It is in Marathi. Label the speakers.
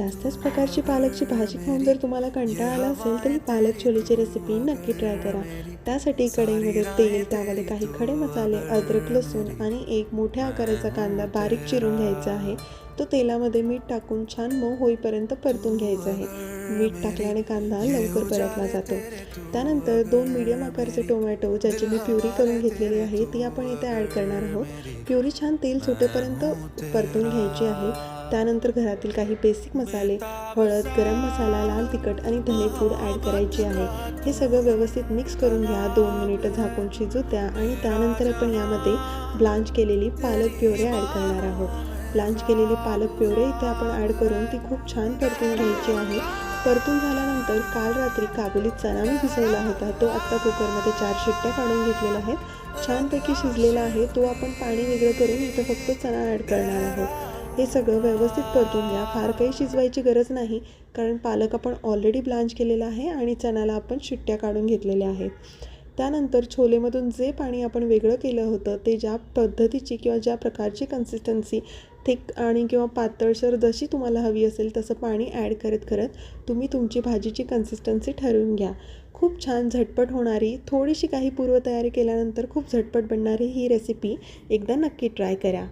Speaker 1: त्याच प्रकारची पालकची भाजी खाऊन जर तुम्हाला कंटाळा आला असेल तर ही पालक छोलेची रेसिपी नक्की ट्राय करा। त्यासाठी कढईमध्ये तेल, त्यामध्ये काही खडे मसाले, अद्रक, लसूण आणि एक मोठ्या आकाराचा कांदा बारीक चिरून घ्यायचा आहे। तो तेलामध्ये मीठ टाकून छान मऊ होईपर्यंत परतून घ्यायचा आहे। मीठ टाकल्याने कांदा लवकर परतला जातो। त्यानंतर 2 मीडियम आकाराचे टोमॅटो ज्याची मी प्युरी करून घेतलेली आहे ती आपण इथे ॲड करणार आहोत। प्युरी छान तेल सुटेपर्यंत परतून घ्यायची आहे। त्यानंतर घरातील काही बेसिक मसाले, हळद, गरम मसाला, लाल तिखट आणि धने पूड ॲड करायची आहे। हे सगळं व्यवस्थित मिक्स करून घ्या। 2 मिनिटं झाकून शिजू द्या आणि त्यानंतर आपण यामध्ये ब्लांच केलेली पालक प्युरे ॲड करणार आहोत। ब्लांच केलेली पालक प्युरे इथे आपण ॲड करून ती खूप छान परतून घ्यायची आहे। परतून झाल्यानंतर काल रात्री काबुली चणा मी भिजवला होता तो आत्ता कुकरमध्ये 4 शिट्ट्या काढून घेतलेल्या आहेत। छानपैकी शिजलेला आहे तो आपण पाणी वेगळं करून इथं फक्त चणा ॲड करणार आहोत। हे सगळं व्यवस्थित परतून घ्या। फार काही शिजवायची गरज नाही कारण पालक आपण ऑलरेडी ब्लांच केलेला आहे आणि चण्याला आपण शिट्ट्या काढून घेतलेल्या आहेत। त्यानंतर छोलेमधून जे पाणी आपण वेगळं केलं होतं ते ज्या पद्धतीची किंवा ज्या प्रकारची कन्सिस्टन्सी थिक आणि किंवा पातळसर जशी तुम्हाला हवी असेल तसं पाणी ॲड करत तुम्ही तुमची भाजीची कन्सिस्टन्सी ठरवून घ्या। खूप छान झटपट होणारी, थोडीशी काही पूर्वतयारी केल्यानंतर खूप झटपट बनणारी ही रेसिपी एकदा नक्की ट्राय करा।